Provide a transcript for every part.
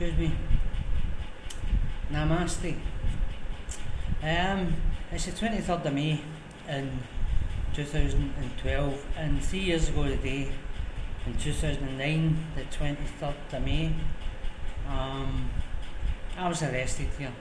Excuse me. Namaste. It's the 23rd of May in 2012, and 3 years ago today, in 2009, the 23rd of May, I was arrested here.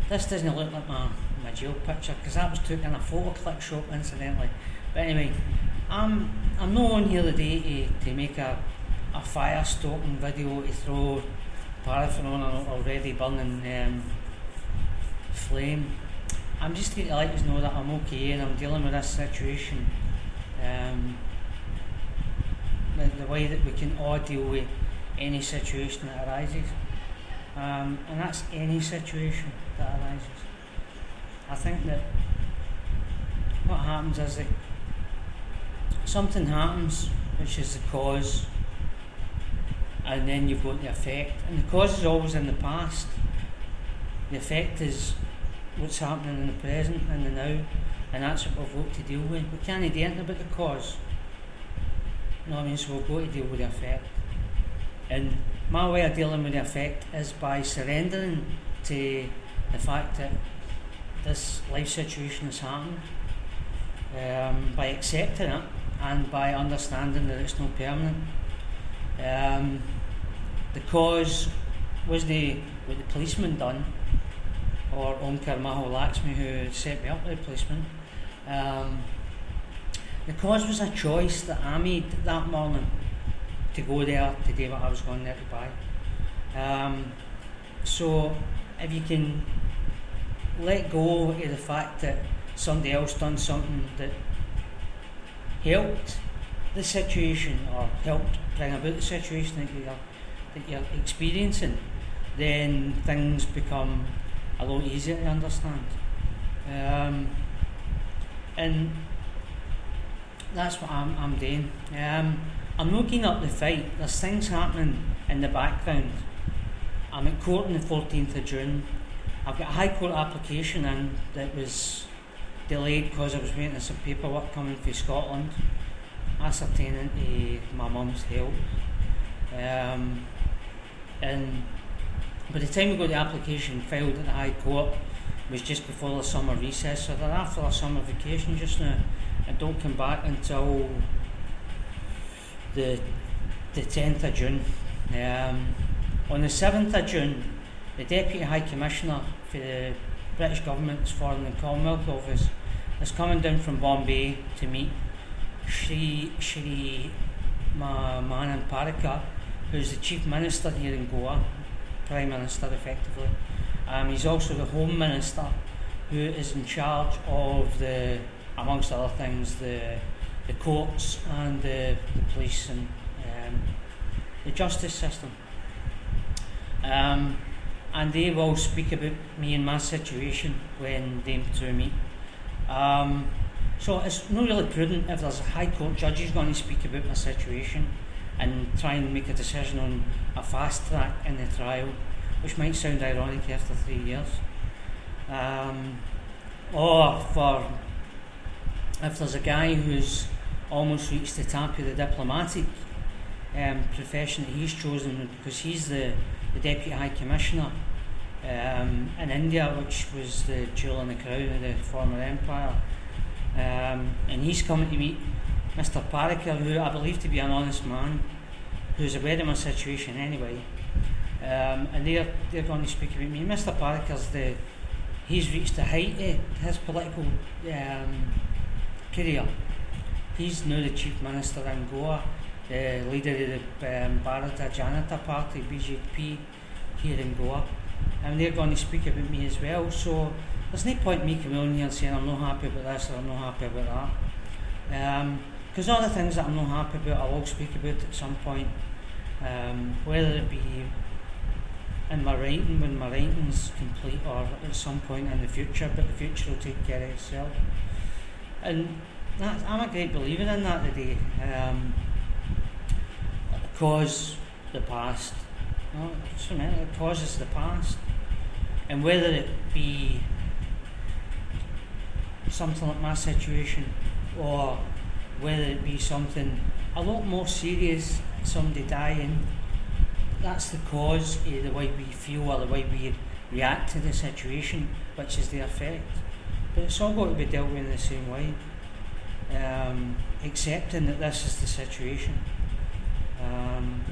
This doesn't look like my jail picture, because that was taken in a photo click shop, incidentally. But anyway, I'm not on here today to make a fire stoking video to throw paraffin on an already burning flame. I'm just here to let you know that I'm okay and I'm dealing with this situation the way that we can all deal with any situation that arises, and that's any situation that arises. I think that what happens is that something happens which is the cause, and then you've got the effect, and the cause is always in the past. The effect is what's happening in the present and the now, and that's what we've got to deal with. We can't do anything about the cause, you know what I mean? So we've got to deal with the effect, and my way of dealing with the effect is by surrendering to the fact that this life situation has happened, by accepting it and by understanding that it's not permanent. The cause wasn't what the policeman done, or Omkar Mahal Lakshmi, who set me up with the policeman. The cause was a choice that I made that morning to go there to do what I was going there to buy. So if you can let go of the fact that somebody else done something that helped the situation or helped bring about the situation that you're experiencing, then things become a lot easier to understand. And that's what I'm doing. I'm not giving up the fight. There's things happening in the background. I'm at court on the 14th of June. I've got a High Court application in that was delayed because I was waiting for some paperwork coming from Scotland ascertaining to my mum's health. And by the time we got the application filed at the High Court, it was just before the summer recess, so they're after a summer vacation just now and don't come back until the 10th of June. On the 7th of June, the Deputy High Commissioner for the British Government's Foreign and Commonwealth Office is coming down from Bombay to meet Shri Manan Parrikar, who's the Chief Minister here in Goa, Prime Minister effectively. He's also the Home Minister, who is in charge of amongst other things, the courts and the police and the justice system. And they will speak about me and my situation when they two meet. So it's not really prudent if there's a High Court judge who's going to speak about my situation and try and make a decision on a fast track in the trial, which might sound ironic after 3 years. Or if there's a guy who's almost reached the top of the diplomatic profession that he's chosen, because he's the Deputy High Commissioner in India, which was the jewel in the crown of the former empire. And he's coming to meet Mr. Parrikar, who I believe to be an honest man, who's aware of my situation anyway. And they're going to speak about me. Mr. Parrikar's he's reached the height of his political career. He's now the Chief Minister in Goa, the leader of the Bharatiya Janata Party, BJP, here in Goa. And they're going to speak about me as well. So there's no point me coming on here and saying I'm not happy about this or I'm not happy about that. Because all the things that I'm not happy about, I will speak about at some point. Whether it be in my writing, when my writing's complete, or at some point in the future, but the future will take care of itself. And I'm a great believer in that today. Cause the past. No, just a minute, it causes the past. And whether it be something like my situation, or whether it be something a lot more serious, somebody dying, that's the cause of the way we feel or the way we react to the situation, which is the effect. But it's all got to be dealt with in the same way. Accepting that this is the situation.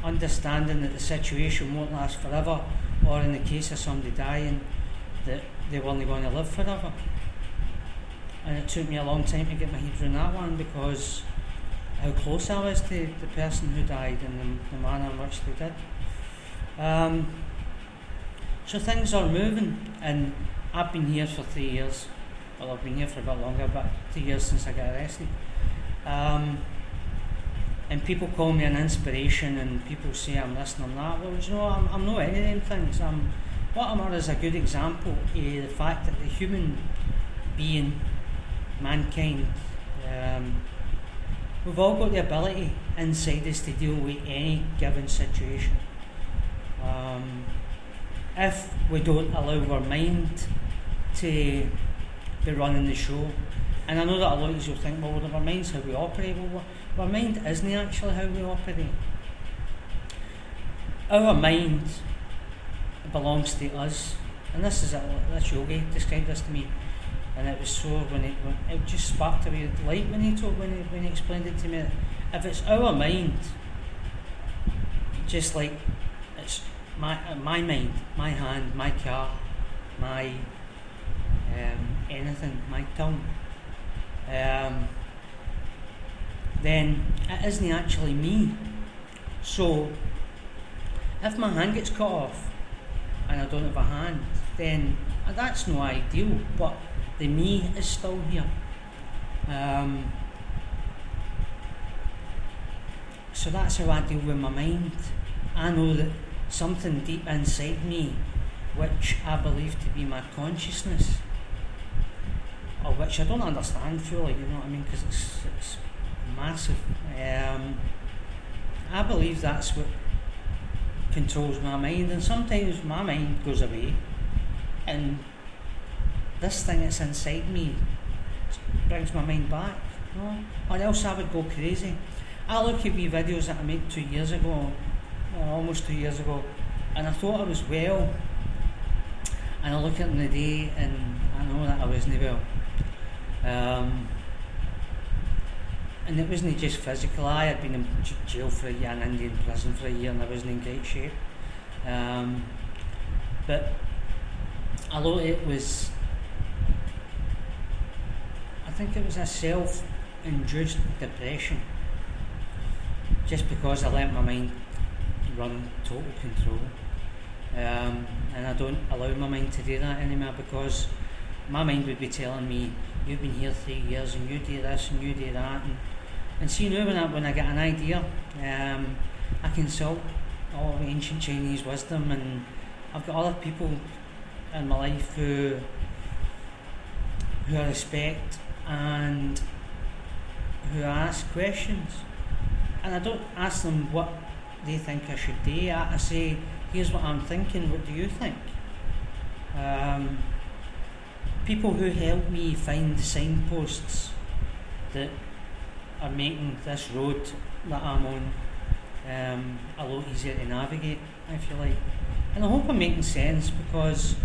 Understanding that the situation won't last forever, or in the case of somebody dying, that they weren't going to live forever. And it took me a long time to get my head around that one, because how close I was to the person who died and the manner in which they did. So things are moving, and I've been here for 3 years. Well, I've been here for a bit longer, but 3 years since I got arrested. And people call me an inspiration, and people say I'm this and I'm that. Well, you know, I'm not any of them things. What I'm is a good example of the fact that the human being, mankind, we've all got the ability inside us to deal with any given situation. If we don't allow our mind to be running the show, and I know that a lot of you will think, well, our mind's how we operate. Well, our mind isn't actually how we operate. Our mind belongs to us, and this yogi described this to me, and it was so when it just sparked a wee light when he explained it to me. If it's our mind, just like it's my mind, my hand, my car, my anything, my tongue, then it isn't actually me. So if my hand gets cut off and I don't have a hand, then that's no ideal, but the me is still here. So that's how I deal with my mind. I know that something deep inside me, which I believe to be my consciousness, or which I don't understand fully, you know what I mean, because it's massive. I believe that's what controls my mind, and sometimes my mind goes away, and this thing that's inside me brings my mind back, you know? Or else I would go crazy. I look at wee videos that I made 2 years ago, or almost 2 years ago, and I thought I was well, and I look at them today and I know that I wasn't well. And it wasn't just physical. I had been in jail for a year, in Indian prison for a year, and I wasn't in great shape. But a lot of it was, I think it was a self-induced depression, just because I let my mind run total control. And I don't allow my mind to do that anymore, because my mind would be telling me, you've been here 3 years and you do this and you do that, and see now when I get an idea, I consult all the ancient Chinese wisdom, and I've got other people in my life who I respect and who ask questions, and I don't ask them what they think I should do. I say, here's what I'm thinking, what do you think? People who help me find the signposts that are making this road that I'm on a lot easier to navigate, if you like. And I hope I'm making sense, because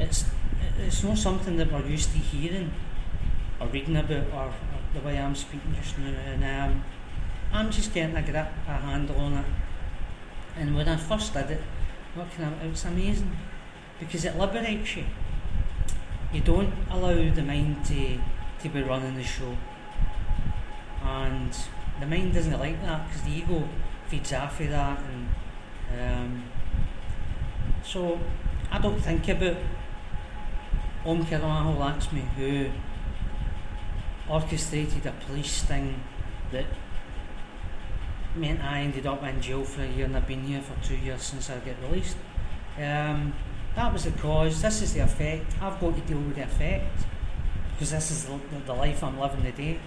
it's not something that we're used to hearing or reading about, or the way I'm speaking just now. And I'm just getting a handle on it. And when I first did it, it's amazing, because it liberates you. You don't allow the mind to be running the show, and the mind doesn't like that, because the ego feeds off of that, and so I don't think about Om Kirumahal Lakshmi, who orchestrated a police sting that meant I ended up in jail for a year, and I've been here for 2 years since I get released. That was the cause. This is the effect. I've got to deal with the effect, because this is the life I'm living today.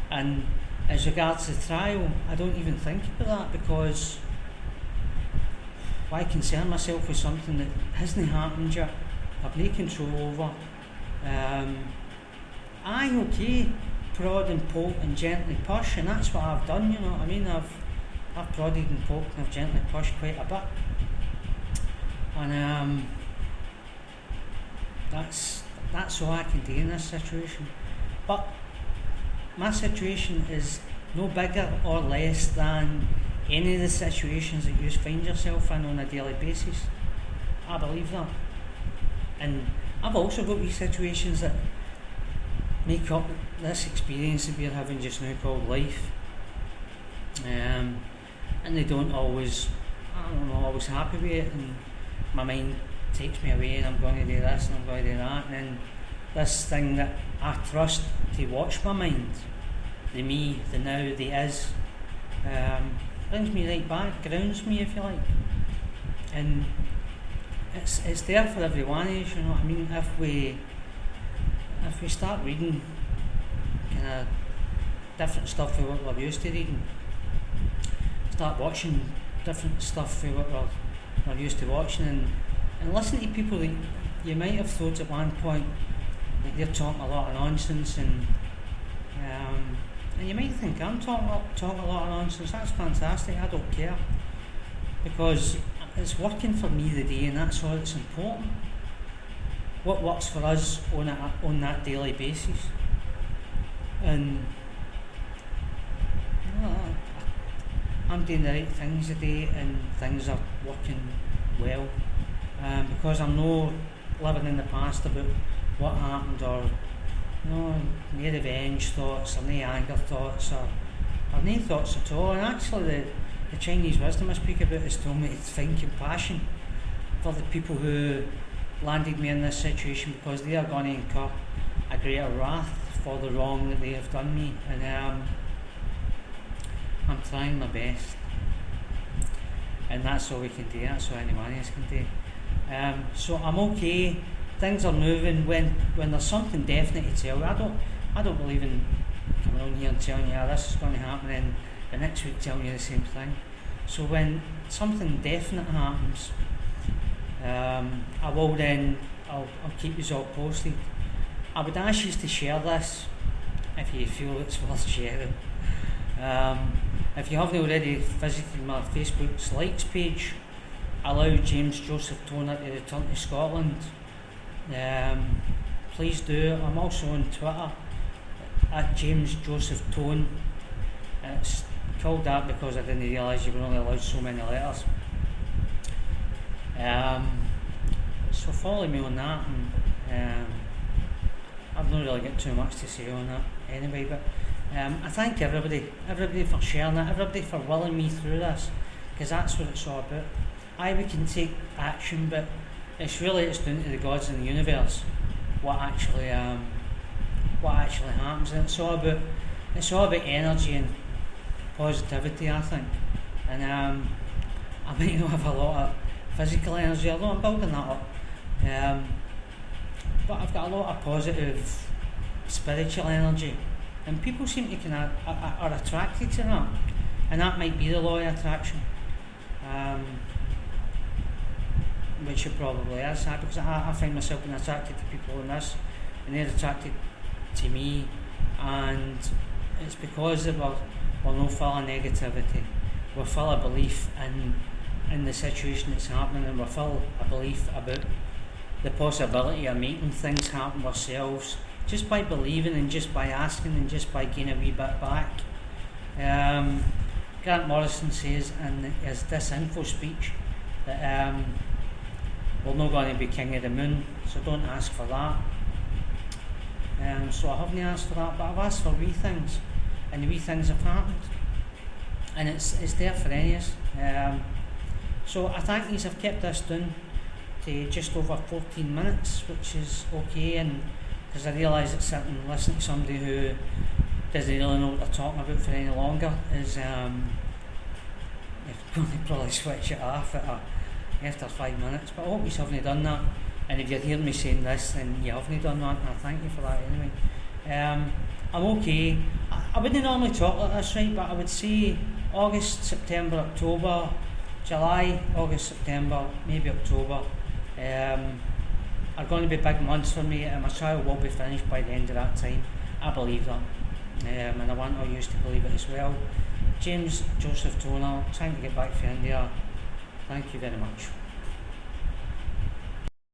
And as regards the trial, I don't even think about that, because why concern myself with something that hasn't happened yet? I've no control over. Okay, prod and poke and gently push, and that's what I've done, you know what I mean? I've prodded and poked and I've gently pushed quite a bit. And that's all I can do in this situation. But my situation is no bigger or less than any of the situations that you find yourself in on a daily basis. I believe that. And I've also got these situations that make up this experience that we're having just now called life. And they don't always, I'm not always happy with it, and my mind takes me away and I'm going to do this and I'm going to do that, and then this thing that I trust to watch my mind, the me, the now, the is, brings me right back, grounds me if you like. And it's there for every one of us, you know what I mean? If we start reading kind of different stuff from what we're used to reading, start watching different stuff from what we're used to watching, and listen to people that you might have thought at one point that they're talking a lot of nonsense, and you might think I'm talking a lot of nonsense. That's fantastic. I don't care, because it's working for me the day, and that's all that's important. What works for us on that daily basis, and you know, I'm doing the right things today, and things are working well, because I'm not living in the past about what happened, or no revenge thoughts, or no anger thoughts, or no thoughts at all. And actually the Chinese wisdom I speak about has told me to find compassion for the people who landed me in this situation, because they are going to incur a greater wrath for the wrong that they have done me. And I'm trying my best, and that's all we can do, that's all anyone else can do. So I'm okay, things are moving. When there's something definite to tell you, I don't believe in coming on here and telling you this is going to happen and the next week telling you the same thing. So when something definite happens, I'll keep you all posted. I would ask you to share this if you feel it's worth sharing. If you haven't already visited my Facebook's likes page, allow James Joseph Toner to return to Scotland. Please do. I'm also on Twitter at James Joseph Tone. It's called that because I didn't realise you were only allowed so many letters. So follow me on that, and I've not really got too much to say on that anyway, but I thank everybody for sharing it, everybody for willing me through this, because that's what it's all about. We can take action, but it's down to the gods in the universe what actually happens, and it's all about energy and positivity, I think. And I might not have a lot of physical energy, although I'm building that up, but I've got a lot of positive spiritual energy, and people seem to are attracted to that, and that might be the law of attraction, which it probably is, because I find myself being attracted to people in this, and they're attracted to me, and it's because we're not full of negativity, we're full of belief in the situation that's happening, and we're full of belief about the possibility of making things happen ourselves, just by believing and just by asking and just by getting a wee bit back. Grant Morrison says in his disinfo speech that we're not going to be king of the moon, so don't ask for that. So I haven't asked for that, but I've asked for wee things, and the wee things have happened, and it's there for any of us. So I thank you. I've kept this down to just over 14 minutes, which is okay, and because I realise that sitting and listening to somebody who doesn't really know what they're talking about for any longer is you're going to probably switch it off after 5 minutes, but I hope you haven't done that, and if you're hearing me saying this, then you haven't done that, and I thank you for that anyway. I'm okay. I wouldn't normally talk like this, right, but I would say August, September, October, July, August, September, maybe October are going to be big months for me, and my trial will be finished by the end of that time. I believe that, and I want all you to believe it as well. James Joseph Toner, trying to get back to India. Thank you very much.